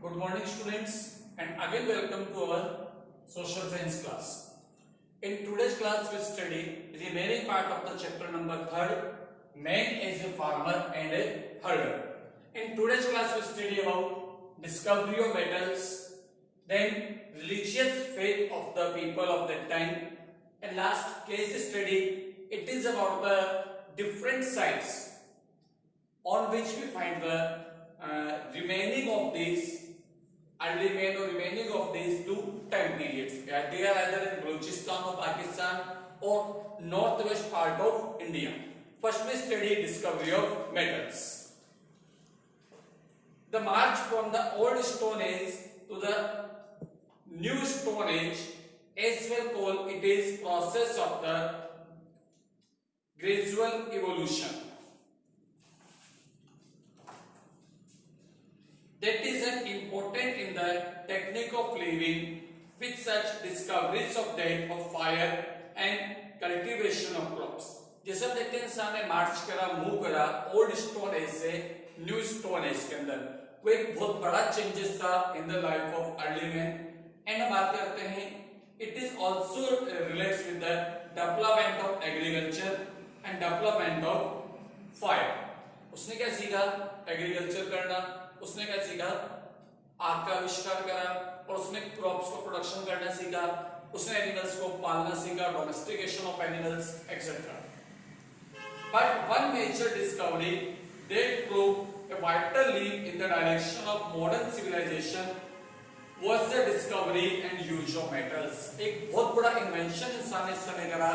Good morning students and again welcome to our social science class. In today's class we study remaining part of the chapter number 3, man as a farmer and a herder. In today's class we study about discovery of metals, then religious faith of the people of that time, and last case study it is about the different sites on which we find the remaining of these remaining of these two time periods. They are either in Balochistan of Pakistan or northwest part of India. First we study discovery of metals. The march from the old Stone Age to the new Stone Age, as well called it is process of the gradual evolution. That is an important in the technique of living with such discoveries of death of fire and cultivation of crops. जैसा देखते हैं इंसान ने मार्च करा, move करा old stone age से new stone age के अंदर, वो एक बहुत बड़ा चेंजेस था in the life of early man. And बात करते हैं it is also relates with the development of agriculture and development of fire. उसने क्या सीखा? एग्रीकल्चर करना. उसने क्या सीखा? आग का आविष्कार करा और उसने क्रॉप्स को प्रोडक्शन करना सीखा. उसने एनिमल्स को पालना सीखा, domestication of animals etcetera. But one major discovery that prove a vital leap in the direction of modern civilization was the discovery and use of metals. एक बहुत बड़ा इन्वेंशन इंसान ने इस समय करा.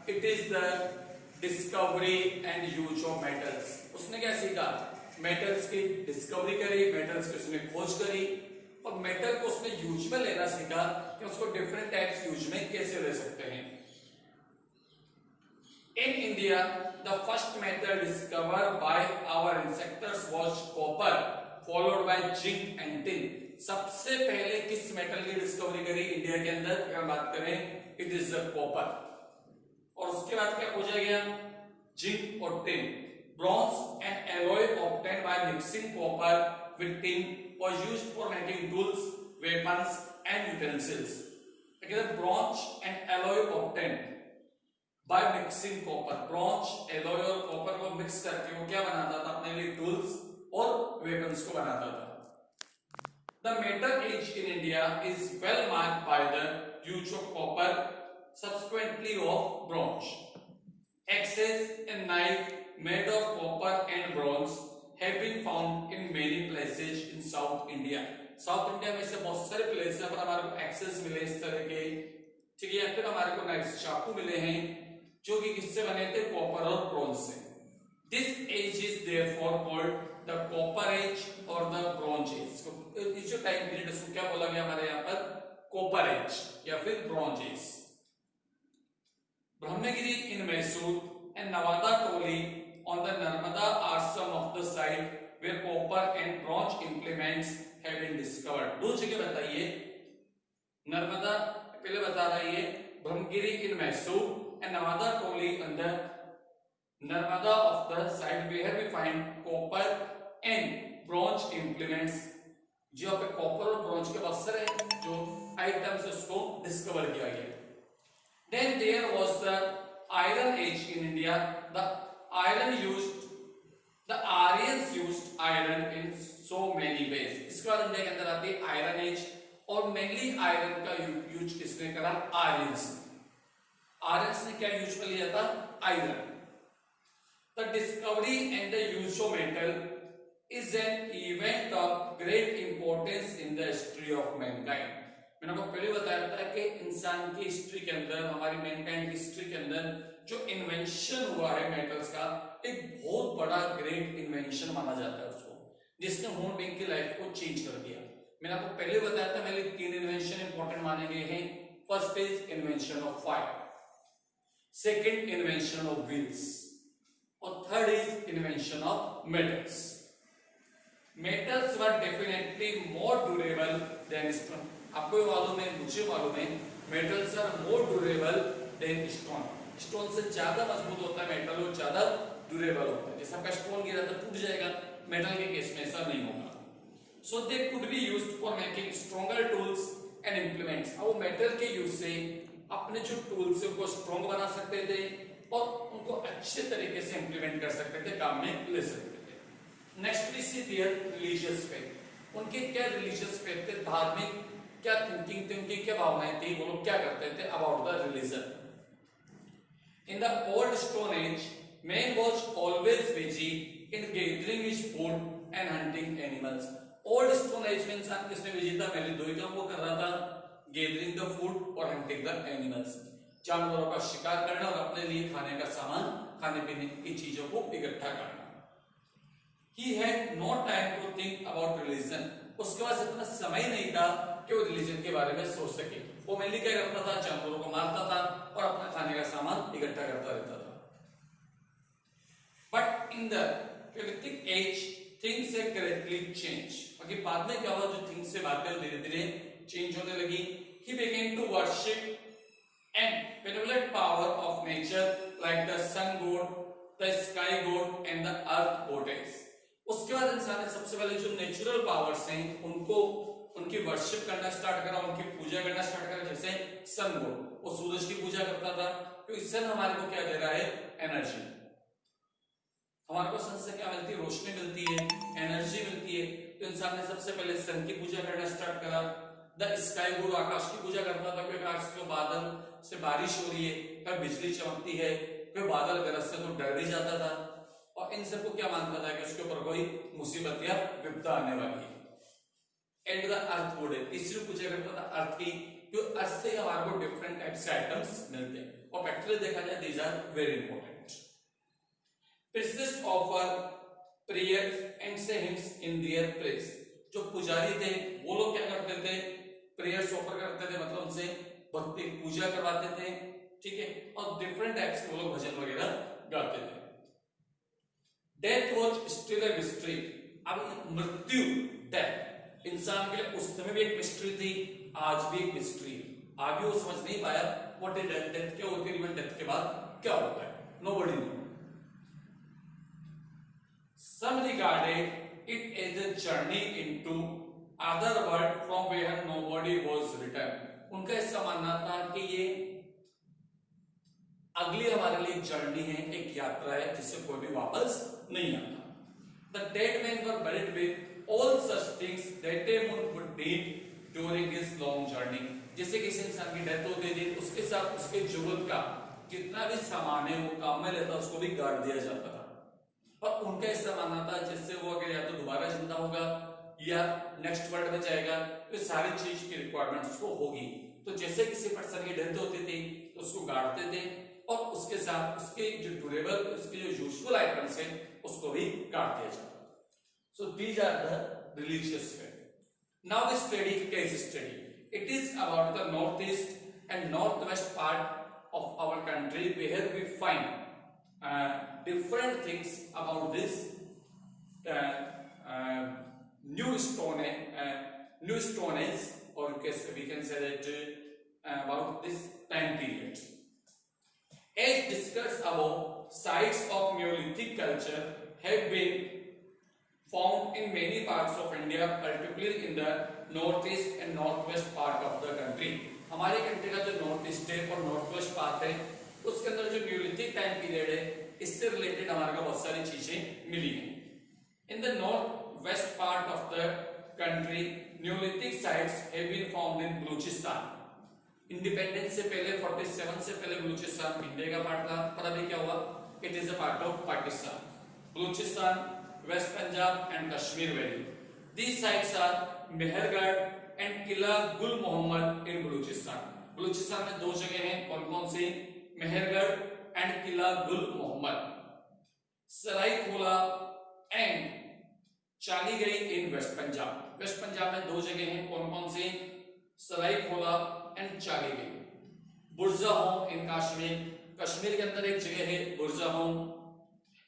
It is the discovery and use of metals. उसने क्या सीखा? मेटल्स की डिस्कवरी करी, मेटल्स की उसने खोज करी और मेटल को उसने यूज में लेना सीखा कि उसको डिफरेंट टाइप्स यूज में कैसे ले सकते हैं. In India, the first metal discovered by our ancestors was copper, followed by zinc and tin. सबसे पहले किस मेटल की डिस्कवरी करी इंडिया के अंदर अगर बात करें, इट इज द कॉपर. और उसके बाद क्या खोजा गया? जिंक और tin. Bronze, an alloy obtained by mixing copper with tin, was used for making tools, weapons, and utensils. Again, bronze and alloy obtained by mixing copper. Bronze, alloy और copper को mix करके वो क्या बनाता था? अपने लिए tools और weapons को बनाता था. The metal age in India is well marked by the use of copper, subsequently of bronze. Axes and knife made of copper and bronze have been found in many places in South India. South India में से बहुत सारे place हैं पर हमारे को access मिले इस तरह के, ठीक है, या फिर हमारे को नाइफ चाकू मिले हैं जो कि किससे बने थे? कॉपर और ब्रॉन्ज से. This age is therefore called the copper age or the bronze age. इस जो टाइम पीरियड इसको क्या बोला गया हमारे यहाँ पर? कॉपर एज या फिर bronze age. Brahmagiri in Mysore and Navada Toli on the Narmada ashram of the site where copper and bronze implements have been discovered. दो जगह बताइए. नर्मदा पहले बता रहा है, Brahmagiri in Mysore and Navada Toli on the Narmada of the site where we find copper and bronze implements. जो पे copper और ब्रॉन्ज के बहुत सारे जो आइटम्स उसको डिस्कवर किया गया. Then there was the Iron Age in India. The Aryans used iron in so many ways. इसके बाद इंडिया के अंदर आती है आयरन एज और मेनली आयरन का यूज किसने करा? आर्यंस. आर्यंस ने क्या यूज में लिया था? Iron. The discovery and the use of metal is an event of great importance in the history of mankind. मैंने आपको पहले बताया था कि इंसान की हिस्ट्री के अंदर, हमारी मैनकाइंड की हिस्ट्री के अंदर जो इन्वेंशन हुआ है मेटल्स का, एक बहुत बड़ा ग्रेट इन्वेंशन माना जाता है उसको, जिसने ह्यूमन बीइंग की लाइफ को चेंज कर दिया. मैंने आपको पहले बताया था मेरे 3 इन्वेंशन इंपॉर्टेंट माने गए हैं. First is invention of fire, second invention of wheels और third is invention of metals. Metals were definitely more durable than stone. आपको मालूम है, मुझे मालूम है, metals are more durable than stone. Stone से ज्यादा मजबूत होता है मेटल और ज्यादा ड्यूरेबल होता है. जैसे आपका स्टोन गिरा तो टूट जाएगा, मेटल के केस में ऐसा नहीं होगा. So they could be used for making stronger tools and implements. वो मेटल के यूज से अपने जो टूल्स है उनको स्ट्रॉन्ग बना सकते थे और उनको अच्छे तरीके से इंप्लीमेंट कर सकते थे, काम में ले सकते थे। Next we see their religious faith. उनके क्या रिलीजियस फेथ थे, धार्मिक क्या थिंकिंग थी, उनकी क्या भावनाएं थी, वो लोग क्या करते थे about the religion. In the old stone age man was always busy in gathering his food and hunting animals. Old stone age में इंसान किसमें बिजी था, पहले दो ही काम वो कर रहा था, गैदरिंग द फूड और हंटिंग द एनिमल्स, जानवरों का शिकार करना और अपने लिए खाने का सामान, खाने पीने की चीजों को इकट्ठा करना। He had no time to think about religion। उसके पास इतना समय नहीं था कि वो रिलीजन के बारे में सोच सके। वो मेनली क्या करता था, जानवरों को मारता था और अपना खाने का सामान इकट्ठा करता रहता था। But in the Paleolithic age, things have greatly changed। बाकी बाद में क्या हुआ, जो थिंग्स से बातें धीरे धीरे चेंज होने लगी। He began to worship and benevolent power of nature like the sun god, the sky god and the earth goddess। उसके बाद इंसान ने सबसे पहले जो नेचुरल पावर्स हैं उनको उनकी वर्शिप करना स्टार्ट करा, उनकी पूजा करना स्टार्ट करा। जैसे सन गॉड, वो सूरज की पूजा करता था क्योंकि सन हमारे को क्या दे रहा है, एनर्जी। हमारे को सन से क्या मिलती है, रोशनी मिलती है, एनर्जी मिलती है। तो इंसान ने सबसे पहले सन की पूजा करना स्टार्ट करा। द स्काई गॉड, आकाश की पूजा करता था क्योंकि आकाश के बादल से बारिश हो रही है, कभी बिजली चमकती है, कभी बादल गरजते तो डर भी जाता था और इन सबको क्या मानता था कि उसके ऊपर कोई मुसीबत या विपदा आने वाली है। एंड द अर्थ गॉड, तीसरी पूजा करता था अर्थ की, क्योंकि अर्थ से हमारे को डिफरेंट टाइप्स के आइटम्स मिलते हैं और प्रैक्टिकली देखा जाए these are very important. Priests offer prayers and say hymns in their place. जो पुजारी थे वो लोग क्या करते थे, प्रेयर्स ऑफर करते थे, मतलब उनसे भक्ति पूजा करवाते थे, ठीक है, और डिफरेंट टाइप्स के वो लोग भजन वगैरह गाते थे। Death was still a mystery. अब मृत्यु, डेथ इंसान के लिए उस समय भी एक मिस्ट्री थी, आज भी एक मिस्ट्री है। आगे वो समझ नहीं पाया व्हाट इज डेथ, डेथ क्या होती है, इवन डेथ के बाद क्या होता है, nobody know. Some regarded it as a journey into other world from where nobody was returned। उनका ऐसा मानना था कि ये अगली हमारे लिए जर्नी है, एक यात्रा है जिससे कोई भी वापस नहीं आता। The dead men were buried with all such things that a man would need during his long journey। जैसे किसी इंसान की डेथ होती थी उसके साथ उसके जरूरत का जितना भी सामान है वो काम में लेता, उसको भी गाड़ दिया जाता था। और उनका ऐसा मानना था जिससे वो अगर या तो दोबारा जिंदा होगा या नेक्स्ट वर्ल्ड में जाएगा तो सारी चीज की रिक्वायरमेंट उसको होगी। तो जैसे किसी पर्सन की डेथ होती थी तो उसको गाड़ते थे और उसके साथ उसके जो ड्यूरेबल, उसके जो यूजुअल आइटम्स हैं उसको भी काट दिया जाता। So these are the religious faith. Now we study case study. It is about the north east and north west part of our country where we find different things about this new stone age, or we can say that about this time period. As discussed above, sites of Neolithic culture have been found in many parts of India, particularly in the northeast and northwest part of the country। हमारे country का जो north east है और north west part है उसके अंदर जो Neolithic time period है इससे रिलेटेड हमारे को बहुत सारी चीजें मिली हैं। In the north west part of the country neolithic sites have been found in Balochistan. Independence से पहले 47 से पहले बलूचिस्तान इंडिया का पार्ट था, पर अभी क्या हुआ, it is a part of Pakistan. Baluchistan, west Punjab and Kashmir valley. These sites are Mehrgarh and Kila Gul Mohammad इन बलूचिस्तान। बलूचिस्तान में दो जगह हैं, कौन कौन सी, Mehrgarh and Kila Gul Mohammad. Sarai Khola and Chaligai in west Punjab. West Punjab में दो जगह हैं, कौन कौन सी, सरायखोला एंड चालीगई। बुरज़ाहोम इन कश्मीर, कश्मीर के अंदर एक जगह है Burzahom.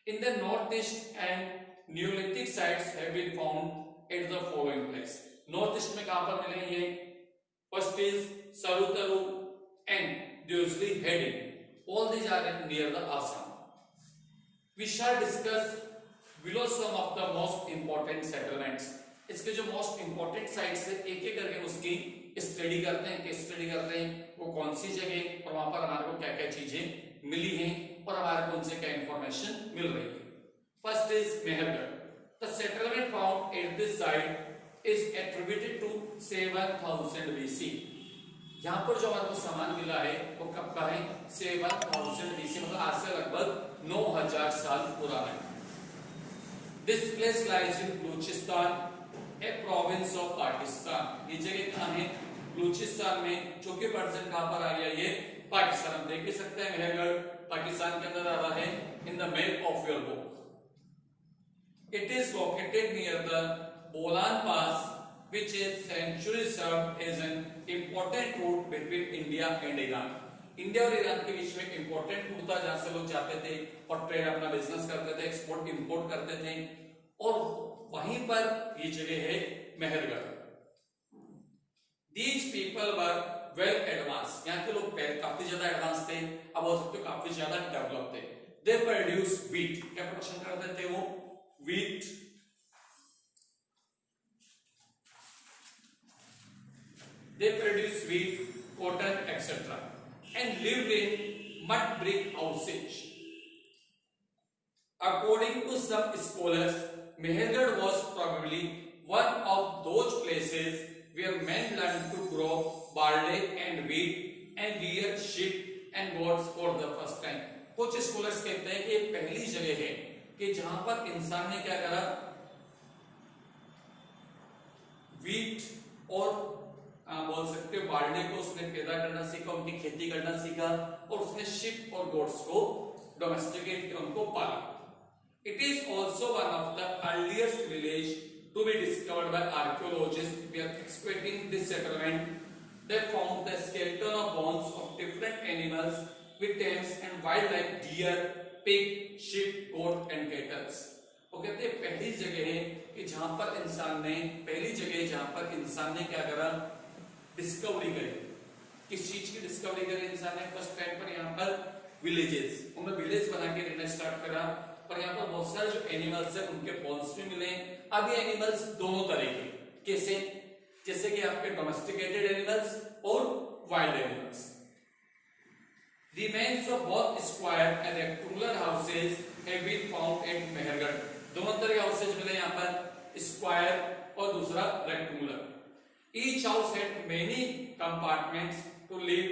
In the north east and neolithic sites have been found at the following place. North east में कहां पर मिलेंगे, first is Sarutaru and Dewsbury Heading। All these are near the Assam। We shall discuss below some of the most important settlements। इसके जो most important sites है एक एक करके उसकी स्टडी करते हैं, केस स्टडी करते हैं, वो कौन सी जगह और वहां पर हमारे को क्या क्या चीजें मिली हैं और हमारे को उनसे क्या इंफॉर्मेशन मिल रही है। First is Mehrgarh. The settlement found at this site is attributed to 7000 BC। यहाँ पर जो हमारे को सामान मिला है वो कब का है? 7000 BC, मतलब आज से लगभग 9000 साल पुराना है। This place lies in Balochistan, a province of Pakistan। ये जगह कहाँ है? बलूचिस्तान में, जो कि पर्सन कहाँ पर आ गया? ये पाकिस्तान। हम देख भी सकते हैं मेहरगढ़ पाकिस्तान के अंदर आ रहा है in the map of your book. It is located near the Bolan Pass, which is centuries served as an important route between India and Iran। India और ईरान के बीच में इंपॉर्टेंट रूट था जहां से लोग जाते थे और ट्रेड अपना बिजनेस करते थे, एक्सपोर्ट इंपोर्ट करते थे, और वहीं पर ये जगह है Mehrgarh. These people were well advanced। यहाँ के लोग काफी ज्यादा एडवांस थे, अब हो सकते काफी ज्यादा डेवलप थे। They produce wheat। क्या प्रोडक्शन करते थे वो? wheat। They produce wheat, cotton, etc. and lived in mud brick houses। According to some scholars, Mehergarh was probably one of those places where men learned to grow barley and wheat and rear sheep and goats for the first time। कुछ scholars कहते हैं कि ये पहली जगह है कि जहां पर इंसान ने क्या करा? वीट और बोल सकते हो बार्ले को उसने पैदा करना सीखा, उनकी खेती करना सीखा, और उसने शिप और गोट्स को डोमेस्टिकेट किया, उनको पाला। It is also one of the earliest village to be discovered by archaeologists who are excavating this settlement। They found the skeleton of bones of different animals with tails and wildlife, deer, pig, sheep, goat and cattle। वो कहते हैं पहली जगह है कि जहां पर इंसान ने, पहली जगह जहां पर इंसान ने क्या करा? डिस्कवरी करी। किस चीज की डिस्कवरी करी इंसान ने? फर्स्ट टाइम पर यहाँ पर विलेजेस, उन्होंने विलेज बना के रहना स्टार्ट करा, और यहाँ पर बहुत सारे जो एनिमल्स है उनके बोन्स भी मिले। अब ये एनिमल्स दोनों तरह के, कैसे? जैसे कि आपके डोमेस्टिकेटेड एनिमल्स और wild animals. Remains of both square and rectangular houses have been found at Mehrgarh. दोनों तरह के हाउसेज मिले यहाँ पर, स्क्वायर और दूसरा rectangular. Each house had many compartments to live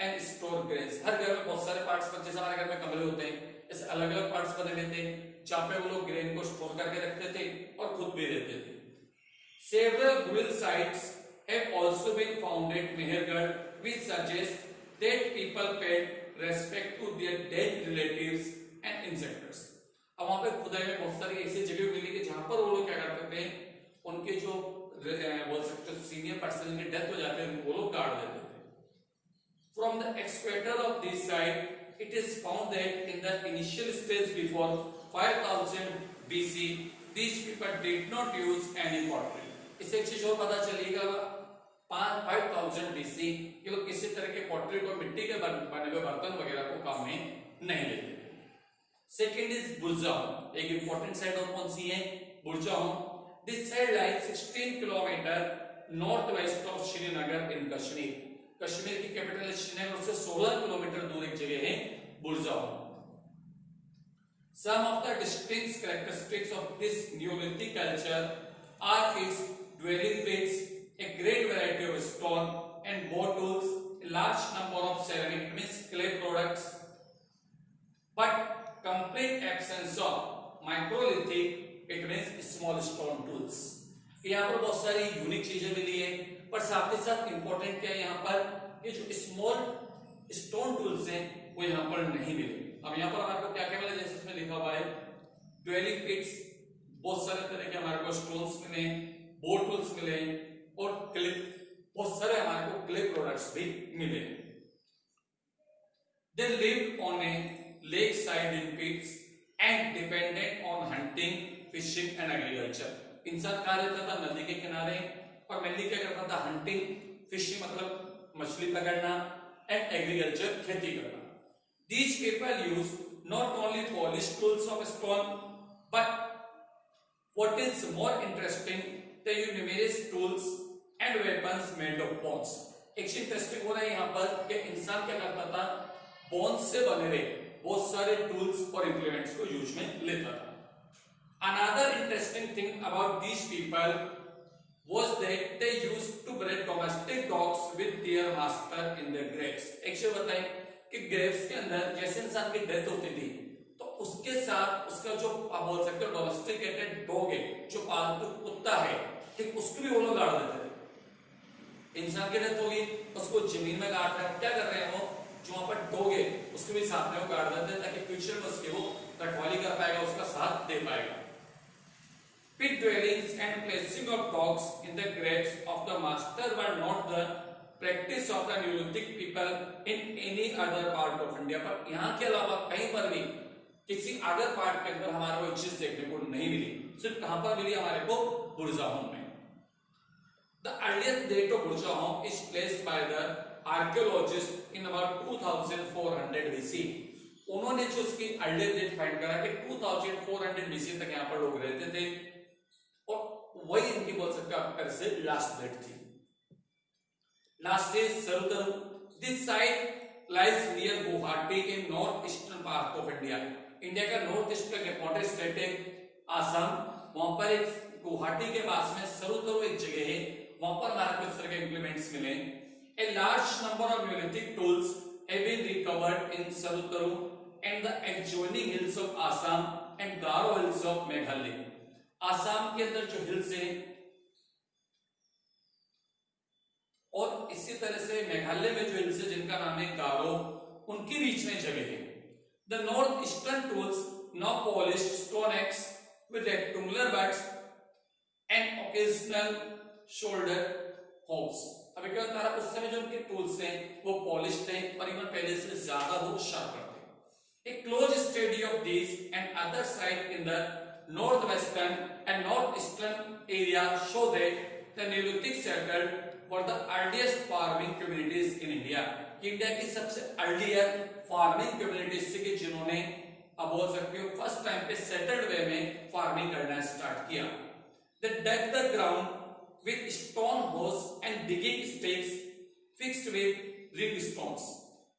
and store grains। हर घर में बहुत सारे पार्ट्स, जैसे हमारे घर में कमरे होते हैं, ऐसे अलग अलग पार्ट्स बने रहते हैं जहाँ पे वो लोग ग्रेन को स्टोर करके रखते थे और खुद भी रहते थे। Several burial sites have also been found at Mehergarh, which suggests that people paid respect to their dead relatives and ancestors। अब वहां पे खुदाई में बहुत सारी ऐसी जगह मिली कि जहां पर वो लोग क्या करते थे? उनके जो बोल सकते हो सीनियर पर्सन की डेथ हो जाते हैं वो लोग गाड़ देते थे। From the excavator of this site, it is found that in the initial stage before 5000 BC, these people did not use any pottery। इससे एक चीज और पता चलेगा 5000 BC ये लोग किसी तरह के पॉटरी को, मिट्टी के बने हुए बर्तन वगैरह को काम में नहीं लेते थे। Second is Burzahom. एक इंपॉर्टेंट साइट और कौन सी है? Burzahom. This site lies 16 kilometre north west of Srinagar in Kashmir. Kashmir की कैपिटल श्रीनगर से 16 किलोमीटर दूर एक जगह है बुरजाहोम। Some of the distinct characteristics of this Neolithic culture are its dwelling pits, a great variety of stone and bow tools, a large number of ceramic, means clay products, but complete absence of microlithic, it means small stone tools। यहाँ पर बहुत सारी unique चीजें मिली है, पर साथ ही साथ important क्या है यहाँ पर? ये जो स्मॉल स्टोन टूल्स हैं वो यहाँ पर नहीं मिले। अब यहाँ पर हमारे को क्या क्या मिला? जैसे इसमें लिखा हुआ है ड्वेलिंग पिट्स, बहुत सारे तरह के हमारे को स्टोन्स मिले, बो टूल्स मिले, और क्ले, बहुत सारे हमारे को क्ले प्रोडक्ट्स भी मिले। They lived on a lakeside in pits and depended on hunting, fishing and agriculture। इंसान कहाँ रहता था? नदी के किनारे, और मेनली क्या करता था? हंटिंग, फिशिंग मतलब मछली पकड़ना, एंड एग्रीकल्चर, खेती करना। These people used not only polished tools of stone, but what is more interesting, they use numerous tools and weapons made of bones. एक चीज इंटरेस्टिंग हो रहा है यहाँ पर कि इंसान क्या करता था, बोन्स से बने हुए बहुत सारे टूल्स और इंप्लीमेंट्स को यूज में लेता था. Another interesting thing about these people was that they used to breed domestic dogs with their master in their graves. एक चीज बताएं कि ग्रेव्स के अंदर जैसे इंसान की डेथ होती थी तो उसके साथ उसका जो आप बोल सकते हो डोमेस्टिकेटेड डॉग है, जो पालतू कुत्ता है, ठीक उसको भी वो लोग गाड़ देते थे. इंसान की डेथ होगी, उसको जमीन में गाड़ रहे हैं, क्या कर रहे हैं वो, जो वहां पर डॉग है उसको भी साथ में वो गाड़ देते हैं ताकि फ्यूचर में उसके वो रखवाली कर पाएगा, उसका साथ दे पाएगा. Pit dwellings and placing of dogs in the graves of the master were not the practice of the Neolithic people in any other part of India. पर यहाँ के अलावा कहीं पर भी किसी अदर पार्ट के अंदर हमारे को चीज देखने को नहीं मिली. सिर्फ कहां पर मिली हमारे को, बुरजाहोम में. The earliest date of Burjahom is placed by the archaeologists in about 2400 BC. उन्होंने जो उसकी अर्लियर डेट फाइंड करा कि 2400 BC तक यहाँ पर लोग रहते थे और वही इनकी बोल सकते हैं से लास्ट डेट थी. Last is Sarutaru. This site lies near Guwahati in north eastern part of India. India का नॉर्थ ईस्ट का इंपॉर्टेंट स्टेट है आसाम. वहां पर एक गुवाहाटी के पास में सरुतरु एक जगह है, वहां पर हमारे को इस तरह के इंप्लीमेंट्स मिले. A large number of neolithic tools have been recovered in Sarutaru and the adjoining hills of Assam and Garo hills of Meghalaya. Assam के अंदर जो हिल्स है और इसी तरह से मेघालय में जो हिल्स है जिनका नाम है गारो, उनकी बीच में जगह है. The north eastern tools now polished stone axe with rectangular butts and occasional shoulder holes. अभी क्या होता है, उस समय जो उनके टूल्स हैं वो पॉलिश्ड हैं और इवन पहले से ज्यादा वो शार्प करते हैं. A close study of these and other sites in the northwestern and northeastern area show that the Neolithic settled were the earliest farming communities in India. India की सबसे अर्लियर फार्मिंग कम्युनिटीज थी कि जिन्होंने अब बोल सकते हो फर्स्ट टाइम पे सेटल्ड वे में फार्मिंग करना स्टार्ट किया. They dug the ground with stone hoes and digging stakes fixed with ring stones.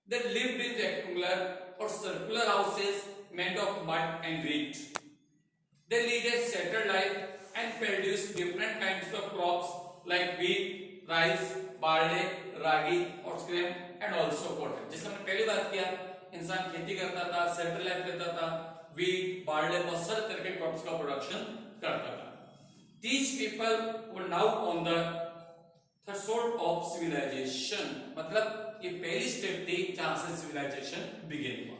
They lived in rectangular or circular houses made of mud and reed. They lead a settled life and produce different kinds of crops like wheat, rice, barley, ragi और grain and also cotton. जिसमें हमने पहली बात किया, इंसान खेती करता था, सेटल लाइफ लेता था, wheat, barley और सारे तरह के क्रॉप्स का प्रोडक्शन करता था. These people were now on the threshold of civilization. मतलब ये पहली स्टेप थी जहां से civilization begin हुआ.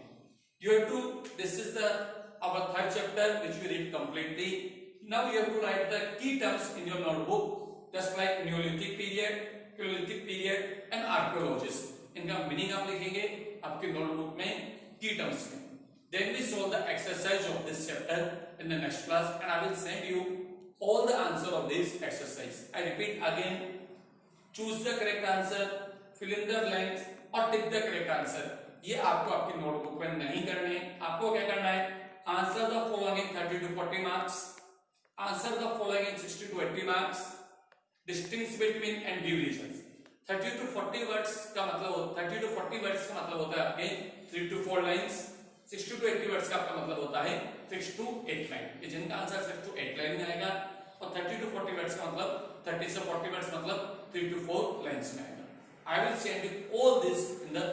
You have to, this is the our third chapter which we read completely. Now you have to write the key terms in your notebook, just like Neolithic period, Paleolithic period and archaeologists. इनका meaning आप लिखेंगे आपके notebook में की terms में. Then we solve the exercise of this chapter in the next class and I will send you all the answer of this exercise. I repeat again, choose the correct answer, fill in the blanks और tick the correct answer. ये आपको आपकी notebook में नहीं करने. आपको क्या करना है, answer the following in 30 to 40 marks, answer the following in 60 to 80 marks, distinguish between and give reasons. 30 to 40 words का मतलब 30 to 40 वर्ड्स का मतलब होता है आपके 3 to 4 लाइंस. 60 to 80 वर्ड्स का आपका मतलब होता है 6 to 8 लाइन. ये जिनका आंसर 6 to 8 लाइन में आएगा और 30 to 40 वर्ड्स का मतलब 30 से 40 वर्ड्स मतलब 3 to 4 लाइंस में आएगा. I will send you all this in the